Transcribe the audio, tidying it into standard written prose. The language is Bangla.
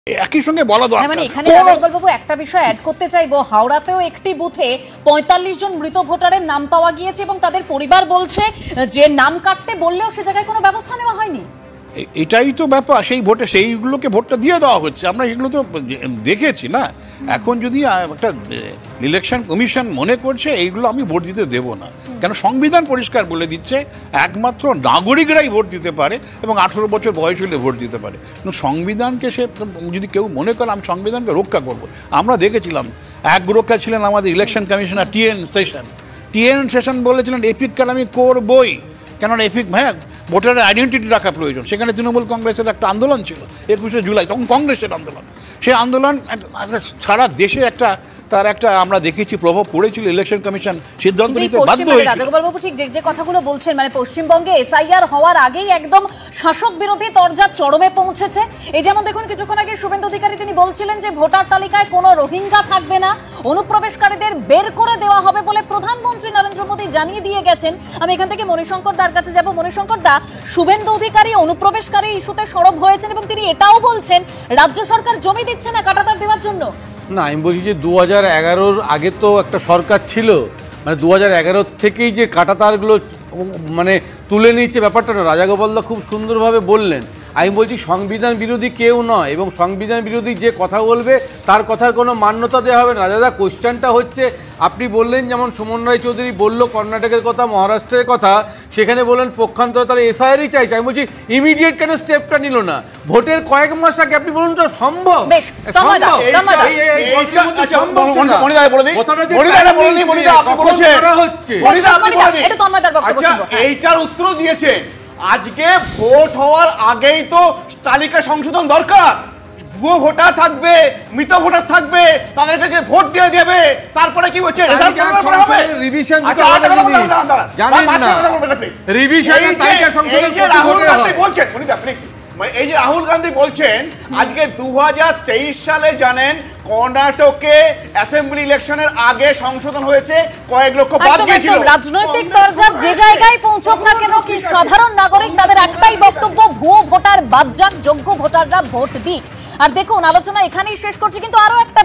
একই সঙ্গে বলা দরকার। মানে এখানে রাজাগোপালবাবু একটা বিষয় অ্যাড করতে চাইবো, হাওড়াতেও একটি বুথে ৪৫ জন মৃত ভোটারের নাম পাওয়া গিয়েছে এবং তাদের পরিবার বলছে যে নাম কাটতে বললেও সে জায়গায় কোনো ব্যবস্থা নেওয়া হয়নি। এটাই তো ব্যাপার, সেই ভোটে সেইগুলোকে ভোটটা দিয়ে দেওয়া হচ্ছে, আমরা এগুলো তো দেখেছি না। এখন যদি একটা ইলেকশন কমিশন মনে করছে এইগুলো আমি ভোট দিতে দেব না, কেন সংবিধান পরিষ্কার বলে দিচ্ছে একমাত্র নাগরিকরাই ভোট দিতে পারে এবং 18 বছর বয়স হলে ভোট দিতে পারে। কিন্তু সংবিধানকে সে যদি কেউ মনে করে আমি সংবিধানকে রক্ষা করব, আমরা দেখেছিলাম এক রক্ষা ছিলেন আমাদের ইলেকশন কমিশনার টিএন সেশন বলেছিলেন এপিক কার্ড আমি করবই, কেননা এপিক ভোটারের আইডেন্টিটি রাখা প্রয়োজন। সেখানে তৃণমূল কংগ্রেসের একটা আন্দোলন ছিল 21শে জুলাই, তখন কংগ্রেসের আন্দোলন। সেই আন্দোলন সারা দেশে তার একটা আমরা দেখেছি প্রভাব পড়েছিল। ইলেকশন কমিশন সিদ্ধান্ত নিতে বাধ্য হয়েছিল। রাজাগোপালবাবু ঠিক যে কথাগুলো বলছেন, মানে পশ্চিমবঙ্গে এসআইআর হওয়ার আগেই একদম শাসক বিরোধী তরজা চরমে পৌঁছেছে। এই যেমন দেখুন কিছুক্ষণ আগে শুভেন্দু অধিকারী তিনি বলছিলেন যে ভোটার তালিকায় কোনো রোহিঙ্গা থাকবে না, অনুপ্রবেশকারীদের বের করে দেওয়া হবে বলে প্রধানমন্ত্রী নরেন্দ্র মোদী জানিয়ে দিয়ে গেছেন। আমি এখান থেকে মণিশঙ্কর দার কাছে যাব। মণিশঙ্কর দা, শুভেন্দু অধিকারী অনুপ্রবেশকারী ইস্যুতে সরব হয়েছেন এবং তিনি এটাও বলছেন রাজ্য সরকার জমি দিচ্ছে না কাঁটাতার দেওয়ার জন্য। না, আমি বলছি যে 2011-র আগে তো একটা সরকার ছিল, মানে 2011 থেকেই যে কাঁটাতারগুলো মানে তুলে নিয়েছে ব্যাপারটা রাজাগোপালদা খুব সুন্দরভাবে বললেন। আমি বলছি সংবিধান বিরোধী কেউ নয় এবং সংবিধান বিরোধী যে কথা বলবে তার কথার কোনো মান্যতা দেওয়া হবে না। রাজাদা, কোশ্চেনটা হচ্ছে আপনি বললেন যেমন সুমন রায় চৌধুরী বললো কর্ণাটকের কথা, মহারাষ্ট্রের কথা, সেখানে বললেন পক্ষান্তরে তারা এসআইআরই চাইছে। আমি বলছি ইমিডিয়েট কেন স্টেপটা নিল না? ভোটের কয়েক মাস আগে আপনি বলুন তো সম্ভব? এইটার উত্তর দিয়েছে আজকে ভোট হওয়ার আগেই তো তালিকা সংশোধন দরকার। ভুয়ো ভোটার থাকবে, মৃত ভোটার থাকবে, তাদেরকে ভোট দিয়ে দেবে, তারপরে কি হচ্ছে রিভিশন এই যে রাহুল গান্ধী বলছেন আজকে 2023 সালে জানেন কর্ণাটকে অ্যাসেম্বলি ইলেকশনের আগে সংশোধন হয়েছে, কয়েক লক্ষ বাদ গিয়েছিল। রাজনৈতিক দরজা যে জায়গায় পৌঁছক না কেন কি সাধারণ নাগরিক তাদের একটাই বক্তব্য, ভুয়ো ভোটার বাদ যাক, যোগ্য ভোটাররা ভোট দিক। আর দেখুন আলোচনা এখানেই শেষ করছি, কিন্তু আরো একটা